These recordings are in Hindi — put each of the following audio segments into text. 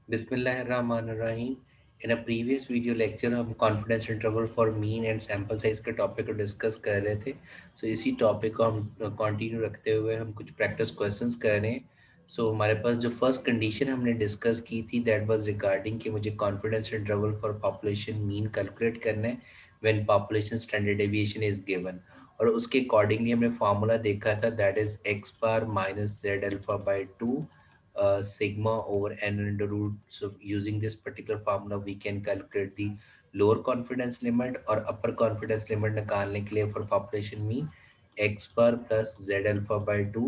बिस्मिल्लाहिर्रहमानिर्रहीम। इन अ प्रीवियस वीडियो लेक्चर हम confidence interval for mean and sample size के टॉपिक को डिस्कस कर रहे थे। इसी टॉपिक को हम कंटिन्यू रखते हुए हम कुछ प्रैक्टिस क्वेश्चंस कर रहे हैं। हमारे पास जो फर्स्ट कंडीशन हमने डिस्कस की थी दैट वाज रिगार्डिंग कि मुझे confidence interval for population mean calculate करना है when population standard deviation is given. और उसके अकॉर्डिंगली हमने फार्मूला देखा था that is x bar minus Z alpha by to sigma over n under root. So using this particular formula, we can calculate the lower confidence limit और upper confidence limit निकालने के लिए for population mean x bar plus z alpha by 2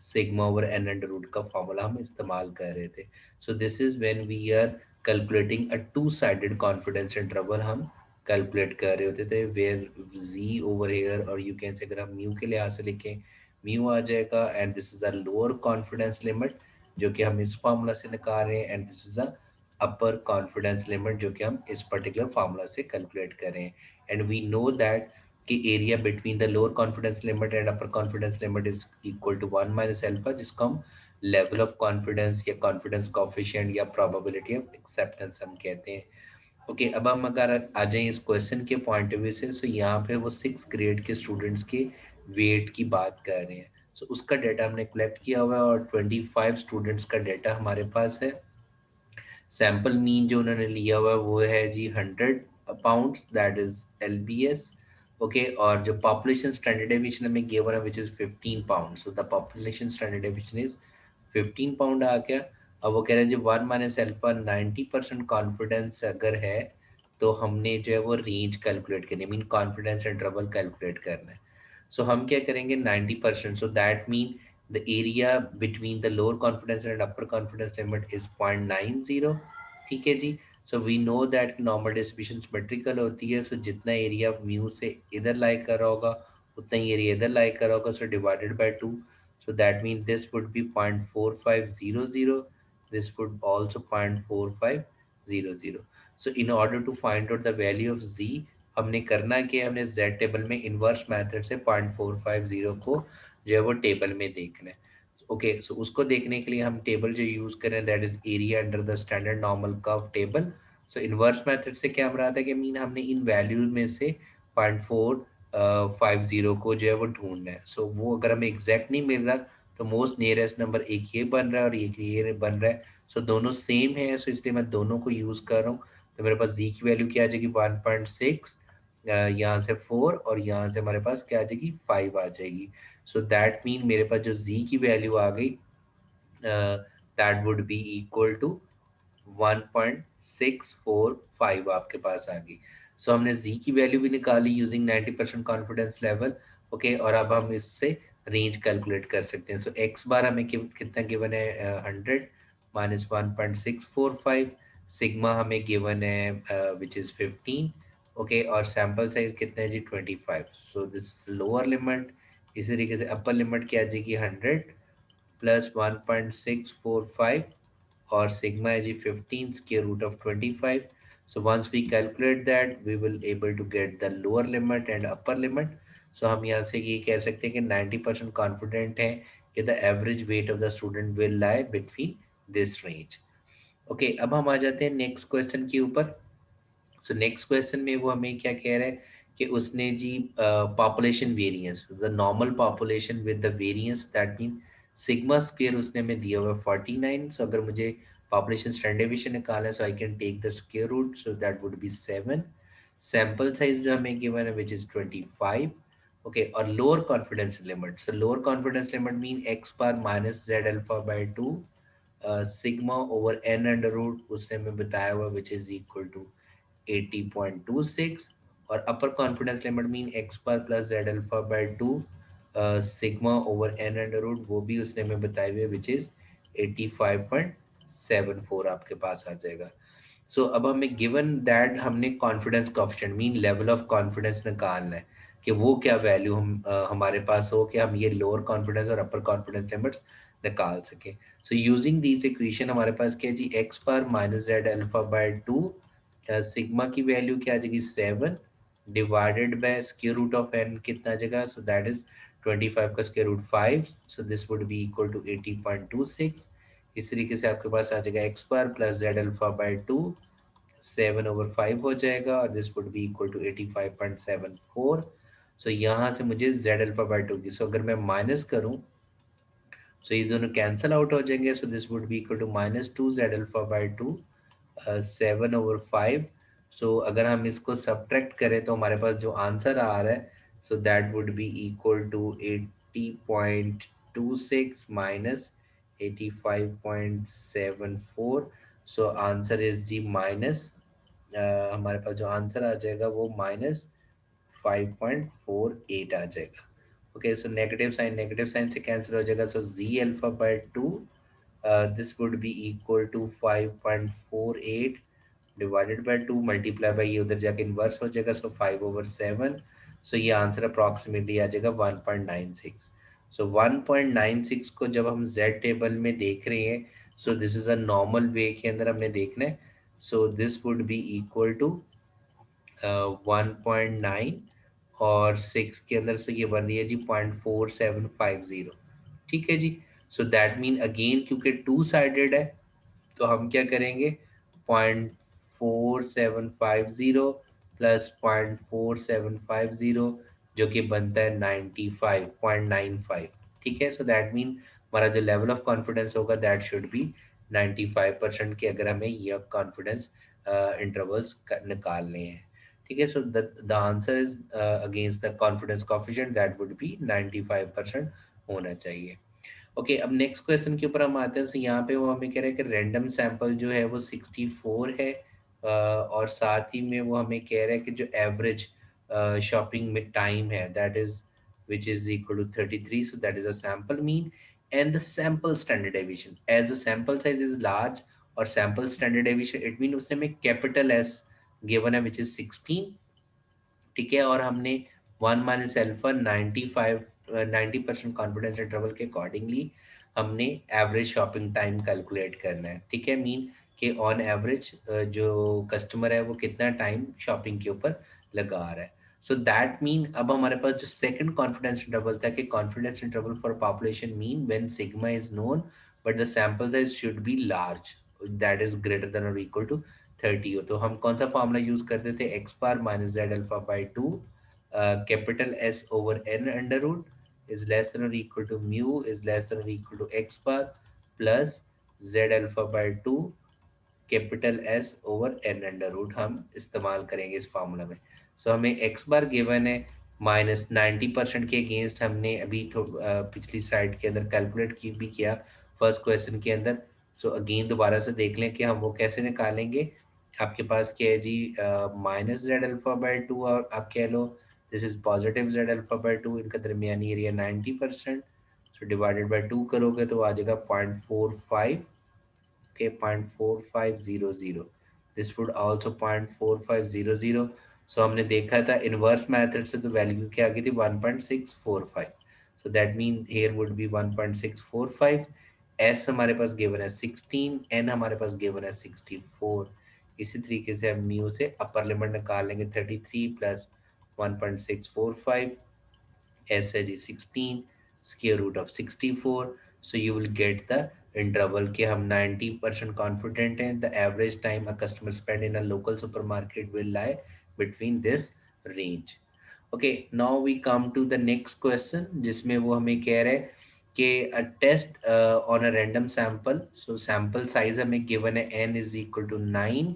sigma over n under root का formula हम इस्तेमाल कर रहे थे. So this is when we are calculating a two-sided confidence interval हम कैलकुलेट कर रहे होते थे where z over here और you can say अगर हम म्यू के लिहाज से लिखें म्यू आ जाएगा and this is the lower confidence limit जो कि हम इस फार्मूला से निकाल रहे हैं and this is the upper confidence limit जो कि हम इस पर्टिकुलर फार्मूला से कैलकुलेट कर रहे हैं एंड वी नो दैट कि area between the lower confidence limit and upper confidence limit is equal to 1 minus alpha जिसको हम लेवल ऑफ कॉन्फिडेंस या कॉन्फिडेंस कोएफिशिएंट या प्रोबेबिलिटी ऑफ एक्सेप्टेंस हम कहते हैं. ओके अब हम अगर आ जाएं इस क्वेश्चन के पॉइंट ऑफ व्यू से यहाँ पे वो 6 ग्रेड के स्टूडेंट्स के वेट की बात कर रहे हैं. उसका डाटा हमने कलेक्ट किया हुआ है और 25 स्टूडेंट्स का डाटा हमारे पास है. सैंपल मीन जो उन्होंने लिया हुआ है वो है जी 100 pounds that is LBS. Okay और जो पॉपुलेशन स्टैंडर्ड डेविएशन हमें गिवन है which is 15 pound. The population standard deviation is 15 pound आ गया. अब वो कह रहे हैं जी 1 माइनस अल्फा 90% कॉन्फिडेंस अगर है तो हमने जो है वो रेंज कैलकुलेट करनी है मीन कॉन्फिडेंस इंटरवल कैलकुलेट करना है. हम क्या करेंगे 90%. That mean the area between the lower confidence and upper confidence limit is 0.90. ठीक है जी. We know that normal distribution symmetrical होती है. जितना एरिया म्यू से इधर लाई कर रहा होगा उतना ही एरिया इधर लाई कर रहा होगा. Divided by 2. That mean this would be 0.4500. This would also 0.4500. In order to find out the value of z हमने करना कि हमने z टेबल में इन्वर्स मेथड से 0.450 को जो है वो टेबल में देखना है. ओके उसको देखने के लिए हम टेबल जो यूज करें that is area under the standard normal curve table. Inverse method से क्या हम रहा था कि मीन हमने इन वैल्यूज में से 0.450 को जो है वो ढूंढना है. वो अगर हमें एग्जैक्ट नहीं मिल रहा तो मोस्ट नियरेस्ट नंबर एक ये बन रहा है और एक ये बन रहा है. दोनों सेम है. इसलिए मैं दोनों को यूज कर रहा हूँ. तो मेरे पास z की वैल्यू क्या आ जाएगी 1.6. यहाँ से 4 और यहाँ से हमारे पास क्या आ जाएगी 5 आ जाएगी. दैट मीन मेरे पास जो z की वैल्यू आ गई that would be equal to 1.645 आपके पास आ गई. हमने z की वैल्यू भी निकाली यूजिंग 90% कॉन्फिडेंस लेवल. ओके और अब हम इससे रेंज कैलकुलेट कर सकते हैं. एक्स बार हमें कितना गिवन है 100 माइनस 1.645. सिग्मा हमें गिवन है विच इज 15. ओके और सैंपल साइज कितना है जी 25. This lower limit. इसी तरीके से अपर लिमिट क्या आ जाएगी 100 plus 1.645 or sigma is 15 square root of 25. Once we calculate that we will able to get the lower limit and upper limit. हम यहाँ से ये कह सकते हैं कि 90% कॉन्फिडेंट है कि the average weight of the student will lie between this range. Okay अब हम आ जाते हैं नेक्स्ट क्वेश्चन के ऊपर. नेक्स्ट क्वेश्चन में वो हमें क्या कह रहा है कि उसने जी population variance the normal population with the variance that mean sigma square उसने हमें दिया हुआ है 49. अगर मुझे पॉपुलेशन स्टैंडर्ड डेविएशन निकालना है I can take the square root. That would be 7. Sample size जो हमें गिवन है विच इज 25. ओके और lower confidence limit. Lower confidence limit mean x bar minus Z alpha by 2 sigma over N under root उसने हमें बताया हुआ विच इज इक्वल टू 80.26. और upper confidence limit mean x bar plus Z alpha by 2 sigma over N under root वो भी उसने हमें बताए हुए विच इज 85.74 आपके पास आ जाएगा. अब हमें गिवन दैट हमने confidence coefficient mean level of confidence निकालना है कि वो क्या वैल्यू हमारे पास हो कि हम ये लोअर कॉन्फिडेंस और अपर कॉन्फिडेंस लिमिट्स निकाल सके. यूजिंग दीज इक्वेशन हमारे पास क्या है जी X bar minus Z alpha by 2 sigma की वैल्यू क्या आ जाएगी 7 divided by square root of N कितना आ जाएगा. दैट इज 25 का square root 5. This would be equal to 80.26. इस तरीके से आपके पास आ जाएगा X bar plus Z alpha by two 7/5 हो जाएगा और this would be equal to 85.74। So यहाँ से मुझे जेड अल्फा बाई टू की, सो अगर मैं माइनस करूँ सो ये दोनों कैंसल आउट हो जाएंगे। So this would be equal to -2 z alpha by 2 7/5। सो अगर हम इसको सब्ट्रैक्ट करें तो हमारे पास जो आंसर आ रहा है so that would be equal to 80.26 minus 85.74। So answer is जी माइनस, हमारे पास जो आंसर आ जाएगा वो -5.48 आ जाएगा। ओके, सो नेगेटिव साइन से कैंसिल हो जाएगा। So Z alpha by two, this would be equal to 5.48 divided by 2 multiply by ये उधर जाके इन्वर्स हो जाएगा, सो 5/7। सो ये आंसर अप्रॉक्सीमेटली आ जाएगा 1.96। सो 1.96 को जब हम जेड टेबल में देख रहे हैं so this is a normal way के अंदर हमने देखना है। So this would be equal to 1.9 और 6 के अंदर से ये बन रही है जी 0.4750। ठीक है जी। सो दैट मीन अगेन क्योंकि टू साइडेड है तो हम क्या करेंगे, 0.4750 प्लस 0.4750 जो कि बनता है 95.95। ठीक है, सो दैट मीन हमारा जो लेवल ऑफ कॉन्फिडेंस होगा दैट शुड बी 95% के, अगर हमें ये कॉन्फिडेंस इंटरवल्स निकालने हैं। ठीक है, so the answer is against the confidence coefficient that would B 95% होना चाहिए। ओके, अब नेक्स्ट क्वेश्चन के ऊपर हम आते हैं। तो यहाँ पे वो हमें कह रहा है कि रैंडम सैंपल जो है वो 64 है, और साथ ही में वो हमें कह रहा है कि जो एवरेज शॉपिंग में टाइम है that is which is equal to 33। So that is a sample mean and the sample standard deviation as the sample size is large और sample standard deviation it mean उसने हमें कैपिटल एस गिवन है विच इज 16। ठीक है, और हमने 1 - अल्फा 90% कॉन्फिडेंस इंटरवल के अकॉर्डिंगली हमने एवरेज शॉपिंग टाइम कैलकुलेट करना है। ठीक है, मीन कि ऑन एवरेज जो कस्टमर है वो कितना टाइम शॉपिंग के ऊपर लगा रहा है। सो दैट मीन अब हमारे पास जो सेकंड कॉन्फिडेंस इंटरवल था कि confidence interval for population mean when sigma is known but the sample size should be large that is greater than और इक्वल टू 30 हो, तो हम कौन सा फॉर्मूला यूज करते थे, X bar minus Z alpha by two capital S over N under root is less than और equal to mu is less than और equal to X bar plus Z alpha by two capital S over N under root हम इस्तेमाल करेंगे इस फार्मूला में। सो हमें एक्स बार गिवन है -90% के अगेंस्ट हमने अभी पिछली स्लाइड के अंदर कैलकुलेट की भी किया फर्स्ट क्वेश्चन के अंदर। सो अगेन दोबारा से देख लें कि हम वो कैसे निकालेंगे। आपके पास क्या है जी, -जेड अल्फा बाई 2 और आप कह लो this is positive Z alpha by 2, इनका दरमियानी एरिया 90%। सो डिवाइडेड बाई 2 करोगे तो आ जाएगा 0.45 के 0.4500। This would also 0.4500। सो हमने देखा था इनवर्स मेथड से तो वैल्यू क्या आ गई थी 1.645। So that mean here would be 1.645। S हमारे पास गिवन है 16, एन हमारे पास गिवन है 64। इसी तरीके से हम म्यू से अपर लिमिट निकालेंगे 33 प्लस 1.645, s है जी 16 square root of 64। so you will get the interval कि हम 90% confident हैं the average time a customer spend in a local supermarket will lie between this range। okay, now we come to the next question जिसमें वो हमें कह रहे हैं कि a test on a random sample, so sample size हमें given है n is equal to 9।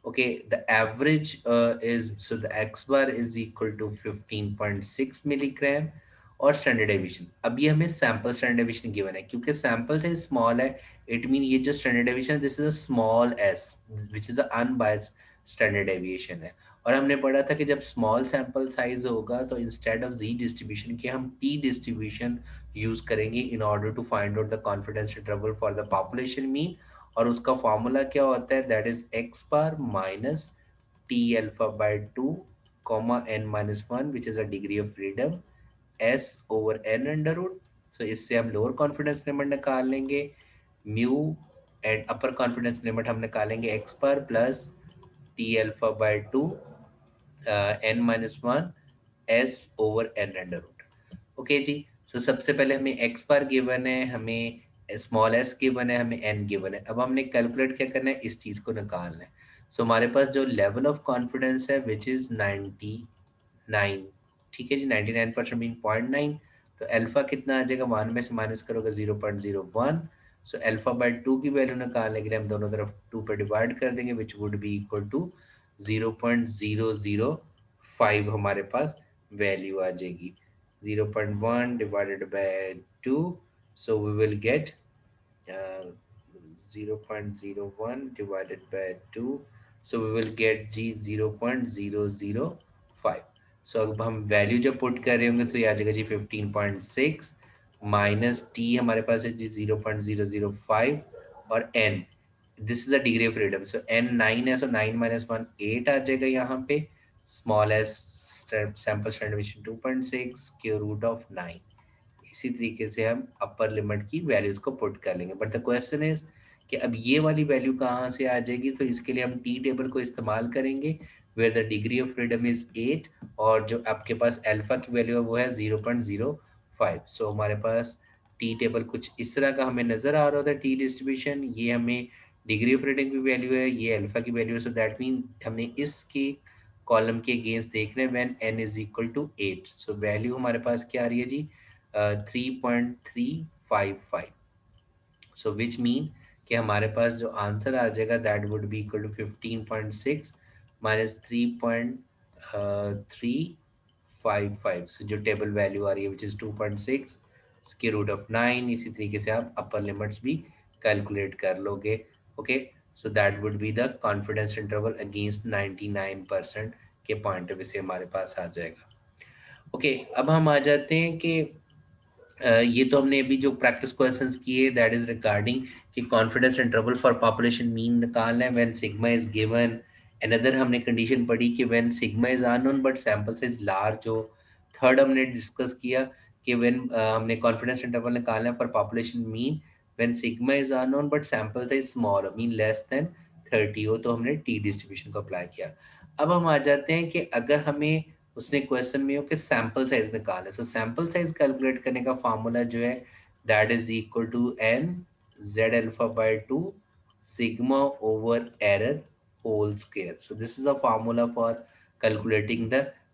okay, the average is, so the x bar is equal to 15.6 milligram और स्टैंडर्ड डेविएशन, अब ये हमें सैंपल स्टैंडर्ड डेविएशन गिवन है क्योंकि सैंपल साइज स्मॉल है। इट मीन ये जो standard deviation this is a small S which is a unbiased standard deviation है। और हमने पढ़ा था कि जब स्मॉल सैंपल साइज होगा तो इंस्टेड ऑफ जी डिस्ट्रीब्यूशन के हम टी डिस्ट्रीब्यूशन यूज करेंगे in order to find out the confidence interval for the population mean. और उसका फॉर्मूला क्या होता है, that is x bar minus T alpha by two comma N minus one which is a degree of freedom S over N under root. So इससे हम लोअर कॉन्फिडेंस लिमिट निकाल लेंगे mu, and upper confidence limit हम निकालेंगे X bar plus T alpha by two N minus one S over N under root. Okay जी, सो सबसे पहले हमें एक्स बार गिवन है, हमें स्मॉल एस गिवन है, हमें एन गिवन है। अब हमने कैलकुलेट क्या करना है, इस चीज को निकालना है। सो हमारे पास जो लेवल ऑफ कॉन्फिडेंस है विच इज 99, ठीक है जी, 99% मीन 0.9। तो अल्फा कितना आ जाएगा, 1 में से माइनस करोगे 0.01। सो अल्फा बाय 2 की वैल्यू निकालने के लिए हम दोनों तरफ 2 पे डिवाइड कर देंगे, which would be equal to 0.005 हमारे पास वैल्यू आ जाएगी। 0.1 divided by 2, so we will get uh, 0.01 divided by 2, so we will get g 0.005। सो अब हम वैल्यू जब पुट कर रहे होंगे तो ये आ जाएगा जी 15.6 माइनस टी हमारे पास है जी 0.005 और n, this is a degree of freedom. So n 9 है, सो 9 माइनस 1 8 आ जाएगा यहाँ पे। स्मॉल एस सैंपल स्टैंडर्ड 2.6 के रूट ऑफ 9। इसी तरीके से हम अपर लिमिट की वैल्यूज को पुट कर लेंगे। बट द क्वेश्चन इज कि अब ये वाली वैल्यू कहाँ से आ जाएगी, तो इसके लिए हम टी टेबल को इस्तेमाल करेंगे where the degree of freedom is 8 और जो आपके पास अल्फा की वैल्यू है वो है 0.05। सो हमारे पास टी टेबल कुछ इस तरह का हमें नजर आ रहा होता है। टी डिस्ट्रीब्यूशन, ये हमें डिग्री ऑफ फ्रीडम की वैल्यू है, ये अल्फा की वैल्यू है। सो दैट मीन हमने इसकी कॉलम के अगेंस्ट देखना है when n is equal to 8। So value हमारे पास क्या आ रही है जी, 3.355। सो विच मीन कि हमारे पास जो आंसर आ जाएगा that would be equal to 15.6 minus 3.355। So जो टेबल वैल्यू आ रही है विच इज 2.6 के रूट ऑफ 9। इसी तरीके से आप अपर लिमिट्स भी कैलकुलेट कर लोगे। Okay, so that would be the confidence interval against 99% के पॉइंट ऑफ व्यू से हमारे पास आ जाएगा। ओके, अब हम आ जाते हैं कि ये तो हमने अभी जो प्रैक्टिस क्वेश्चंस किए दैट इज रिगार्डिंग कि confidence interval for population mean निकालना है when sigma is given. Another हमने कंडीशन पढ़ी कि when sigma is unknown but sample size large हो। थर्ड हमने डिस्कस किया कि व्हेन हमने कॉन्फिडेंस इंटरवल निकालना है for population mean when sigma is unknown but sample size small mean less than 30 हो, तो हमने टी डिस्ट्रीब्यूशन को अप्लाई किया। अब हम आ जाते हैं कि अगर हमें उसने क्वेश्चन में हो कि सैंपल साइज निकालना है, सो सैंपल साइज कैलकुलेट करने का फार्मूला जो है that is equal to n z alpha by 2 sigma over error whole square. So this is a formula for calculating the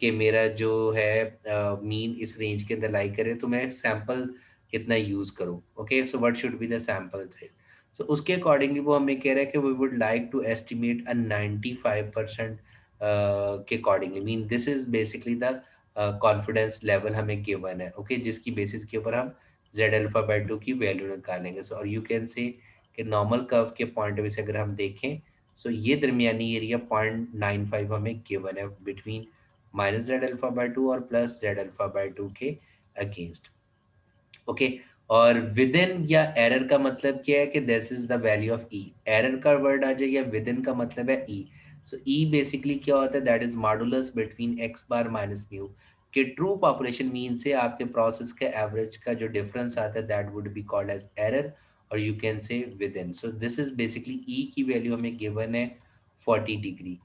कि मेरा जो है मीन इस रेंज के अंदर लाई करे, तो मैं सैंपल कितना यूज करूँ। Okay, so what should be the sample size. So उसके अकॉर्डिंगली वो हमें कह रहा है कि we would like to estimate a 95% के accordingly mean this is basically the confidence level हमें गिवन है। ओके, जिसकी बेसिस के ऊपर हम जेड अल्फा बाय 2 की वैल्यू निकालेंगे। सो और यू कैन से कि नॉर्मल कर्व के पॉइंट ऑफ व्यू से अगर हम देखें, सो ये दरमियानी एरिया 0.95 हमें गिवन है between minus Z alpha by 2 और प्लस जेड अल्फा बाय 2 के अगेंस्ट। ओके, और विद इन या एरर का मतलब क्या है कि this is the value of E. Error का वर्ड आ जाएगा, विद इन का मतलब है ई। सो ई बेसिकली क्या होता है, that is modulus between x bar minus mu. कि ट्रू पॉपुलेशन मीन से आपके प्रोसेस के एवरेज का जो डिफरेंस आता है that would be called as error, और you can say within. So this is basically E की वैल्यू हमें गिवन है 40 डिग्री।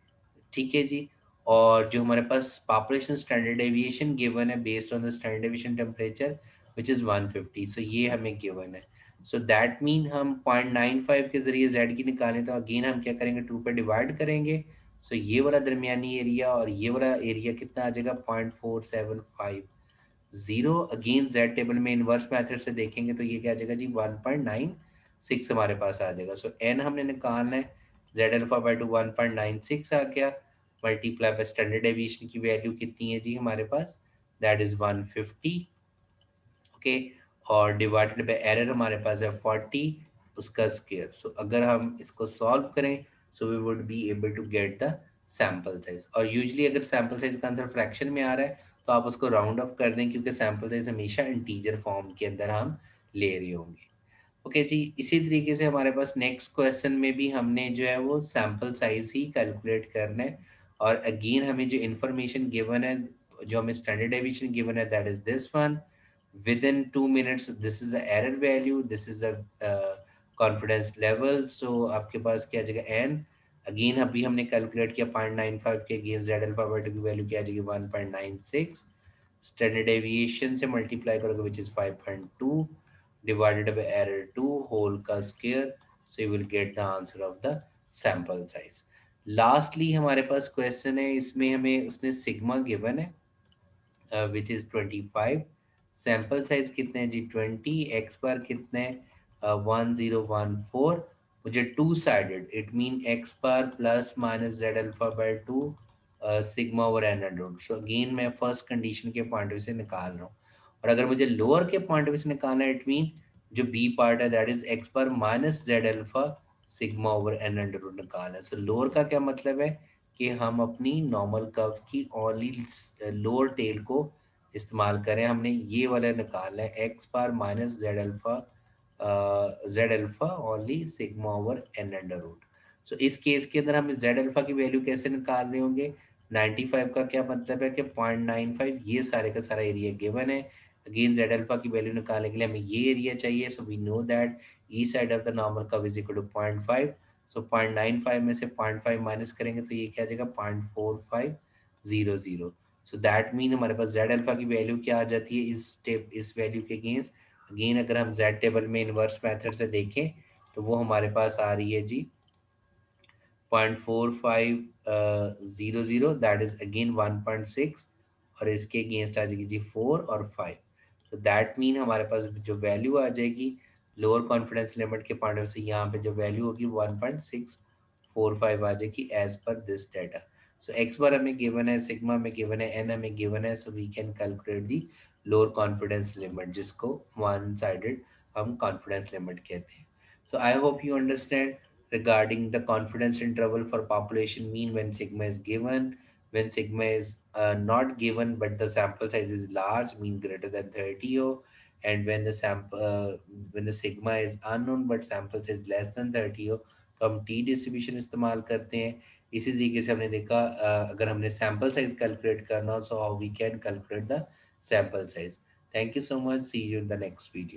ठीक है जी। और जो हमारे पास पॉपुलेशन स्टैंडर्ड डेविएशन गिवन है based on the standard deviation temperature which is 150। सो ये हमें गिवन है। सो दैट मीन हम 0.95 के जरिए जेड की निकालें तो अगेन हम क्या करेंगे, 2 पे डिवाइड करेंगे। सो ये वाला दरमियानी एरिया और ये वाला एरिया कितना आ जाएगा, 0.475। अगेन जेड टेबल में इनवर्स मेथड से देखेंगे तो ये क्या आ जाएगा जी, 1.96 हमारे पास आ जाएगा। सो एन हमने निकालना है, जेड अल्फा बाय टू 1.96 आ गया, मल्टीप्लाई बाय स्टैंडर्ड डेविएशन की वैल्यू कितनी है जी हमारे पास, दैट इज 150। ओके, और डिवाइडेड बाय एरर हमारे पास है 40 उसका स्क्वायर। सो अगर हम इसको सॉल्व करें so we would be able to get the sample size. और यूजली अगर सैंपल साइज का आंसर फ्रैक्शन में आ रहा है तो आप उसको राउंड ऑफ कर दें, क्योंकि सैंपल साइज हमेशा इंटीजर फॉर्म के अंदर हम ले रहे होंगे। ओके जी, इसी तरीके से हमारे पास नेक्स्ट क्वेश्चन में भी हमने जो है वो सैंपल साइज ही कैलकुलेट करना है। और अगेन हमें जो इन्फॉर्मेशन गिवन है, जो हमें स्टैंडर्ड डेविएशन गिवन है that is this one. within 2 minutes this is the error value, this is the confidence level। so आपके पास क्या आ जाएगा n। अगेन अभी हमने कैलकुलेट किया 0.95 के अगेंस्ट जेड अल्फा बाय 2 की वैल्यू क्या आ जाएगी 1.96। स्टैंडर्ड डेविएशन से मल्टीप्लाई करोगे which is 5.2 divided by error 2 whole का square, so you will get the answer of the sample size. Lastly हमारे पास क्वेश्चन है, इसमें हमें उसने सिग्मा गिवन है विच इज 25, सैंपल साइज कितने हैं जी 20, एक्स बार कितने हैं 1014, मुझे two sided it mean x bar plus minus Z alpha by two sigma over N under, so again मैं फर्स्ट कंडीशन के पॉइंट ऑफ व्यू से निकाल रहा हूँ। और अगर मुझे लोअर के पॉइंट ऑफ व्यू से निकालना है, इट मीन जो बी पार्ट है that is x bar minus Z alpha sigma over N under root निकालना है। सो लोअर का क्या मतलब है कि हम अपनी नॉर्मल कर्व की ओनली लोअर टेल को इस्तेमाल करें, हमने ये वाला निकालना है X bar minus Z alpha only sigma over N under root. So इस केस के अंदर हमें जेड अल्फा की वैल्यू कैसे निकाल रहे होंगे, 95 का क्या मतलब है कि 0.95, ये सारे का सारा एरिया गिवन है। अगेन जेड अल्फा की वैल्यू निकालने के लिए हमें ये एरिया चाहिए, so we know that each side of the normal curve is equal to 0.5, so 0.95 में से 0.5 माइनस करेंगे तो ये क्या आ जाएगा 0.4500। सो दैट मीन हमारे पास जेड अल्फा की वैल्यू क्या आ जाती है इस वैल्यू के अगेंस्ट। अगेन अगर हम जेड टेबल में इनवर्स मेथड से देखें तो वो हमारे पास आ रही है जी 0.4500, दैट इज अगेन 1.6, और इसके अगेंस्ट आ जाएगी जी 4 और 5। तो दैट मीन हमारे पास जो वैल्यू आ जाएगी लोअर कॉन्फिडेंस लिमिट के पॉइंट ऑफ से, यहाँ पे जो वैल्यू होगी 1.645 आ जाएगी as per this data. So X bar हमें गिवन है, सिग्मा हमें गिवन है, एन हमें गिवन है, so we can calculate the lower confidence limit, जिसको वन साइडेड हम कॉन्फिडेंस लिमिट कहते हैं। So I hope you understand regarding the confidence interval for population mean when sigma is given, when sigma is not given but the sample size is large, mean greater than 30 o, and when the sigma is unknown but sample size less than 30 o, तो हम टी डिस्ट्रीब्यूशन इस्तेमाल करते हैं। इसी तरीके से हमने देखा अगर हमने सैम्पल साइज कैलकुलेट करना हो, so how we can calculate the sample size. Thank you so much, see you in the next video.